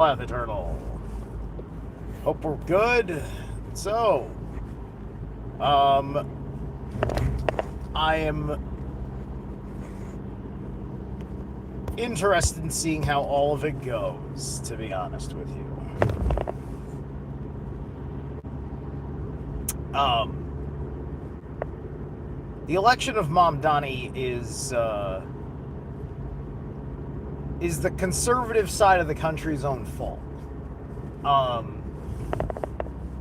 Eternal. Hope we're good. So, um, I am interested in seeing how all of it goes, to be honest with you. Um, the election of Mom Donnie is the conservative side of the country's own fault. Um,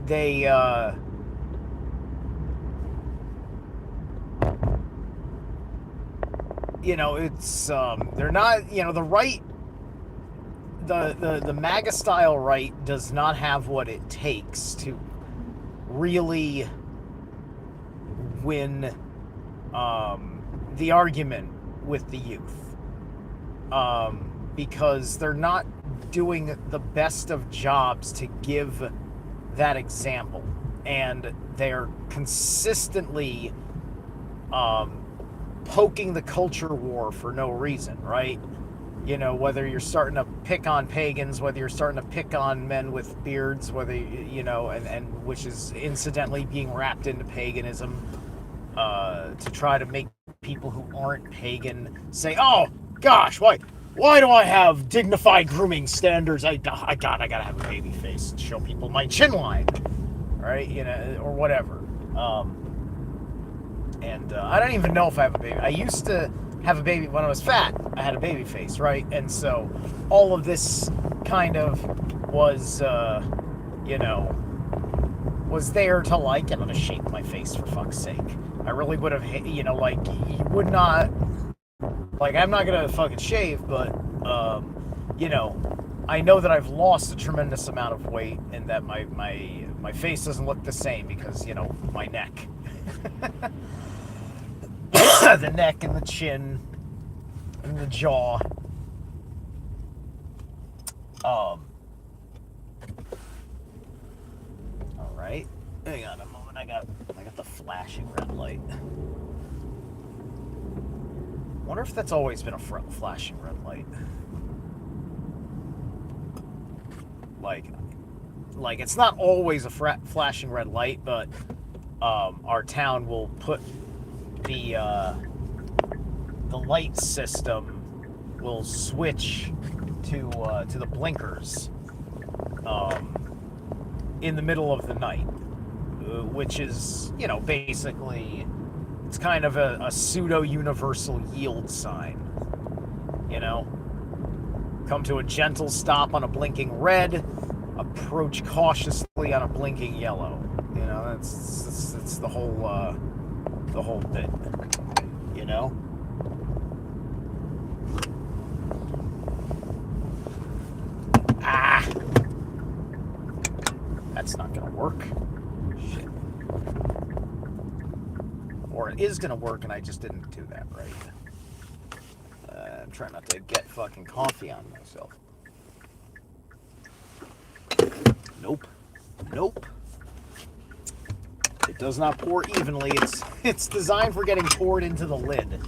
they it's they're not, the right, the MAGA style right does not have what it takes to really win the argument with the youth, because they're not doing the best of jobs to give that example, and they're consistently poking the culture war for no reason, right? Whether you're starting to pick on pagans, whether you're starting to pick on men with beards, whether and which is incidentally being wrapped into paganism, to try to make people who aren't pagan say, "Oh gosh, why do I have dignified grooming standards? I gotta have a baby face and show people my chin line, right? Or whatever." And I don't even know if I have a baby. I used to have a baby when I was fat. I had a baby face, right? And so all of this kind of was, was there to, like, I'm gonna shape my face for fuck's sake. I really would have, you would not, like, I'm not gonna fucking shave, but, I know that I've lost a tremendous amount of weight, and that my face doesn't look the same because, my neck. The neck and the chin and the jaw. All right. Hang on a moment. I got the flashing red light. Wonder if that's always been a flashing red light. Like it's not always a flashing red light, but our town will put the light system will switch to the blinkers in the middle of the night, which is, basically, it's kind of a pseudo universal yield sign. Come to a gentle stop on a blinking red, approach cautiously on a blinking yellow. That's the whole bit. Ah, that's not gonna work. Shit. Or it is gonna work, and I just didn't do that right. I'm trying not to get fucking coffee on myself. Nope. It does not pour evenly. It's designed for getting poured into the lid,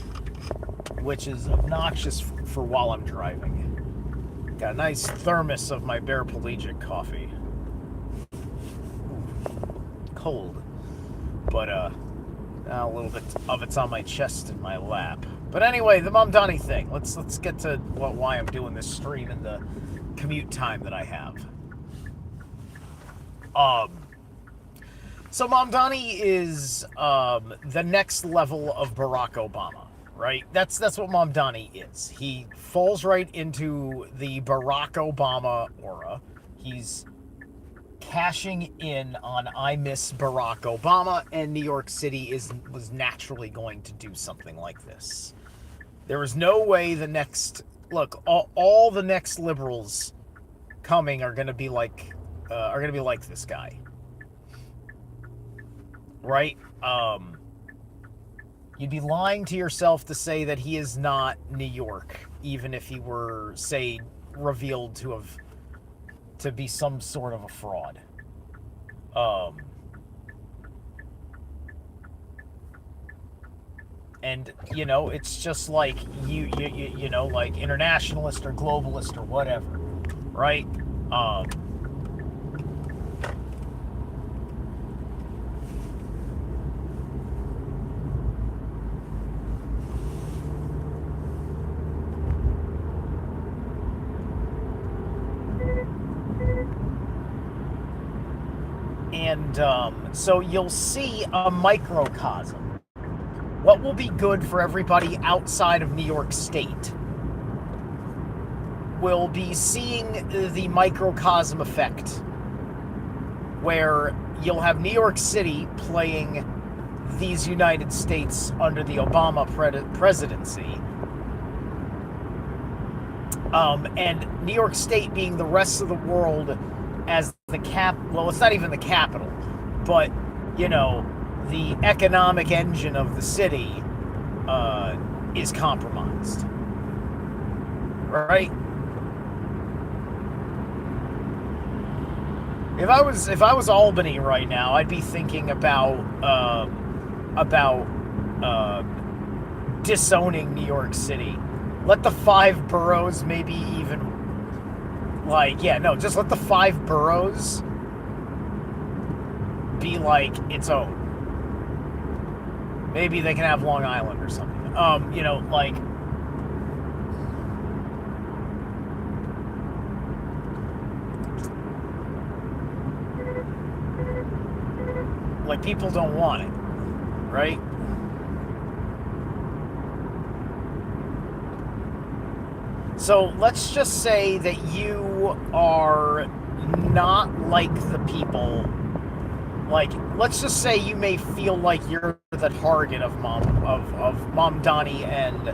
which is obnoxious for while I'm driving. Got a nice thermos of my paraplegic coffee. Cold, but a little bit of it's on my chest and my lap. But anyway, the Mom Donnie thing. Let's get to why I'm doing this stream and the commute time that I have. So Mom Donnie is the next level of Barack Obama, right? That's what Mom Donnie is. He falls right into the Barack Obama aura. He's cashing in on I miss Barack Obama, and New York City was naturally going to do something like this. There is no way the next all the next liberals coming are going to be like this guy. Right? You'd be lying to yourself to say that he is not New York, even if he were, say, revealed to be some sort of a fraud. And, it's just like, like internationalist or globalist or whatever, right? Um, and so you'll see a microcosm. What will be good for everybody outside of New York State will be seeing the microcosm effect, where you'll have New York City playing these United States under the Obama presidency, and New York State being the rest of the world as the well, it's not even the capital, but, you know, the economic engine of the city is compromised. Right? If I was Albany right now, I'd be thinking about disowning New York City. Let the 5 boroughs, maybe even, like, yeah, no, just let the 5 boroughs be like its own. Maybe they can have Long Island or something. You know, like people don't want it, right? So let's just say that you are not like the people. Like, let's just say you may feel like you're the target of Mom Donnie and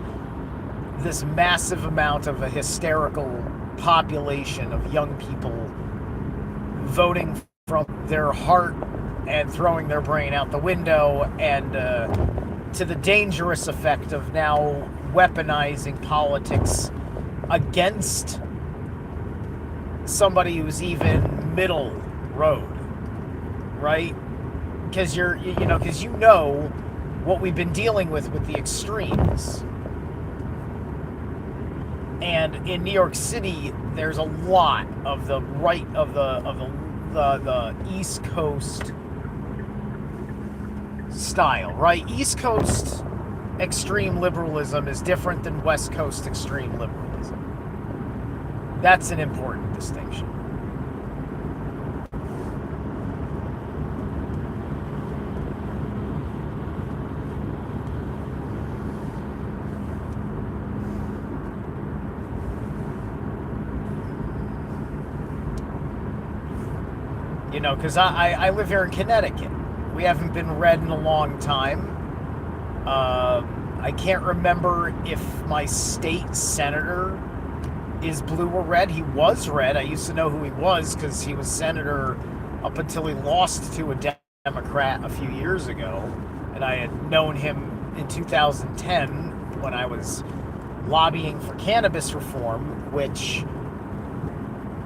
this massive amount of a hysterical population of young people voting from their heart and throwing their brain out the window, and to the dangerous effect of now weaponizing politics against somebody who's even middle road, right? Because because you know what we've been dealing with the extremes. And in New York City, there's a lot of the right of the East Coast style, right? East Coast extreme liberalism is different than West Coast extreme liberalism. That's an important distinction. You know, because I live here in Connecticut. We haven't been red in a long time. I can't remember if my state senator is blue or red. He was red. I used to know who he was because he was senator up until he lost to a Democrat a few years ago. And I had known him in 2010 when I was lobbying for cannabis reform, which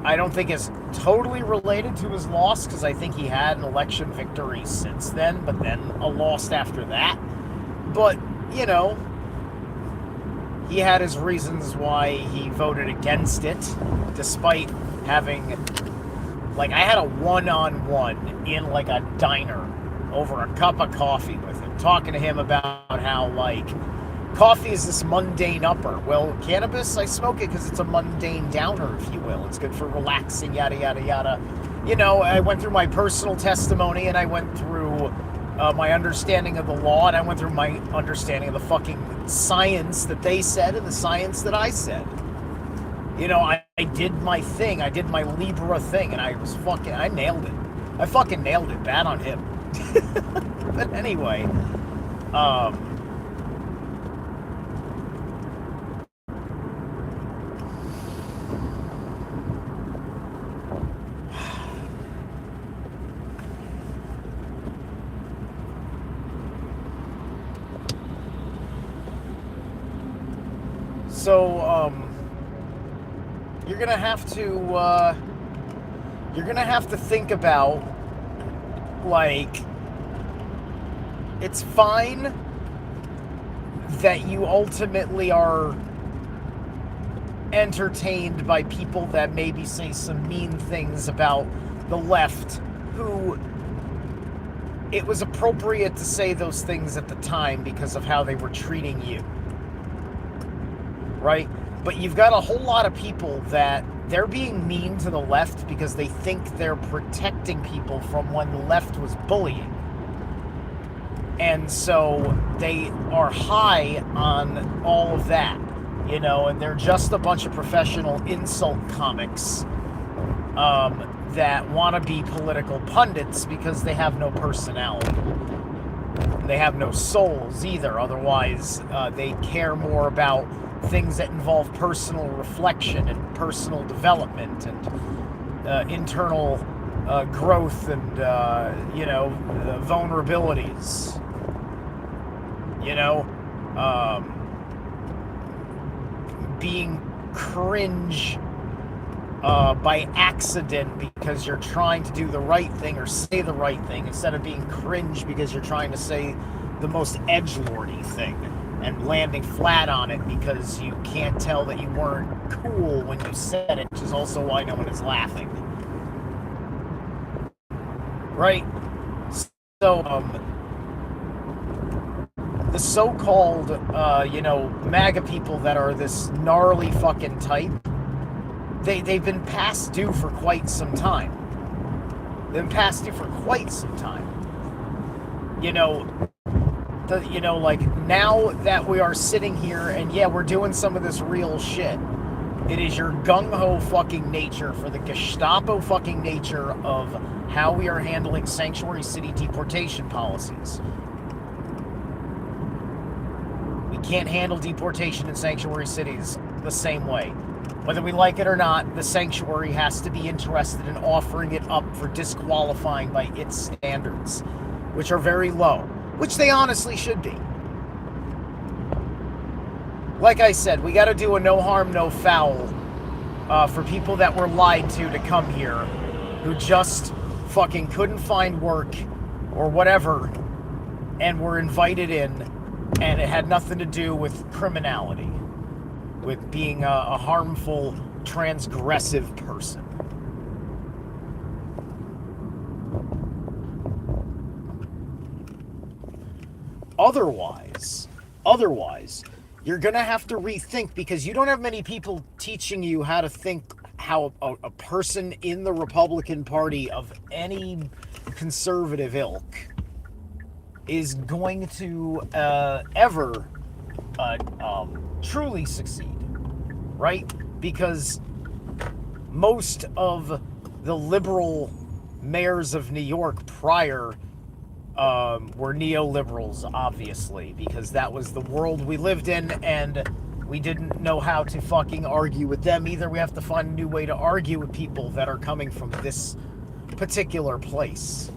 I don't think is totally related to his loss, because I think he had an election victory since then, but then a loss after that. But, you know, he had his reasons why he voted against it, despite having, like, I had a one-on-one in, like, a diner over a cup of coffee with him, talking to him about how, like, coffee is this mundane upper. Well, cannabis, I smoke it because it's a mundane downer, if you will. It's good for relaxing, yada, yada, yada. You know, I went through my personal testimony, and I went through my understanding of the law, and I went through my understanding of the fucking science that they said and the science that I said. You know, I did my thing. I did my Libra thing, and I nailed it. I fucking nailed it. Bad on him. But anyway, so, you're gonna have to think about, like, it's fine that you ultimately are entertained by people that maybe say some mean things about the left, who it was appropriate to say those things at the time because of how they were treating you. Right? But you've got a whole lot of people that they're being mean to the left because they think they're protecting people from when the left was bullying. And so they are high on all of that, you know, and they're just a bunch of professional insult comics that want to be political pundits because they have no personality. They have no souls either. Otherwise, they care more about things that involve personal reflection and personal development and internal growth and, vulnerabilities. You know, being cringe by accident because you're trying to do the right thing or say the right thing instead of being cringe because you're trying to say the most edgelordy thing and landing flat on it because you can't tell that you weren't cool when you said it, which is also why no one is laughing. Right? So, the so-called, MAGA people that are this gnarly fucking type, they've been past due for quite some time. They've been past due for quite some time. Now that we are sitting here and yeah, we're doing some of this real shit, it is your gung-ho fucking nature for the Gestapo fucking nature of how we are handling sanctuary city deportation policies. We can't handle deportation in sanctuary cities the same way. Whether we like it or not, the sanctuary has to be interested in offering it up for disqualifying by its standards, which are very low, which they honestly should be. Like I said, we got to do a no harm, no foul for people that were lied to come here, who just fucking couldn't find work or whatever, and were invited in, and it had nothing to do with criminality, with being a harmful, transgressive person. Otherwise, you're going to have to rethink, because you don't have many people teaching you how to think, how a person in the Republican Party of any conservative ilk is going to ever truly succeed, right? Because most of the liberal mayors of New York prior were neoliberals, obviously, because that was the world we lived in, and we didn't know how to fucking argue with them either. We have to find a new way to argue with people that are coming from this particular place.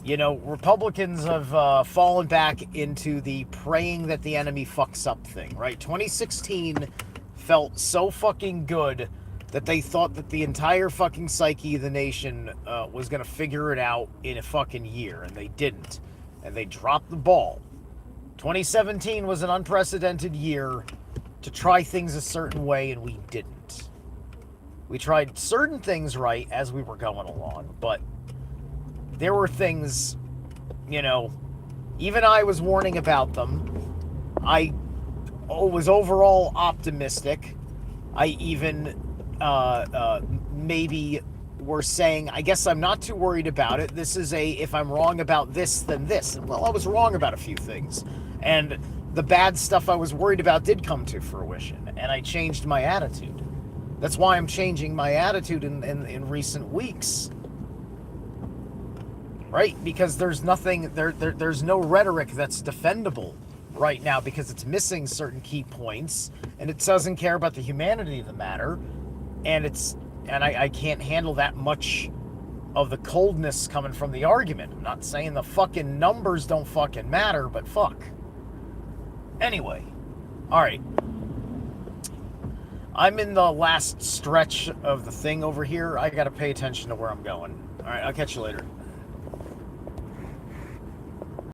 You know, Republicans have fallen back into the praying that the enemy fucks up thing, right? 2016 felt so fucking good that they thought that the entire fucking psyche of the nation was going to figure it out in a fucking year, and they didn't. And they dropped the ball. 2017 was an unprecedented year to try things a certain way, and we didn't. We tried certain things right as we were going along, but there were things, you know, even I was warning about them. I was overall optimistic. I even maybe were saying, I guess I'm not too worried about it. This is if I'm wrong about this, then this. And well, I was wrong about a few things. And the bad stuff I was worried about did come to fruition. And I changed my attitude. That's why I'm changing my attitude in recent weeks. Right? Because there's nothing, there's no rhetoric that's defendable right now, because it's missing certain key points, and it doesn't care about the humanity of the matter, and I can't handle that much of the coldness coming from the argument. I'm not saying the fucking numbers don't fucking matter, but fuck. Anyway, alright. I'm in the last stretch of the thing over here. I gotta pay attention to where I'm going. Alright, I'll catch you later.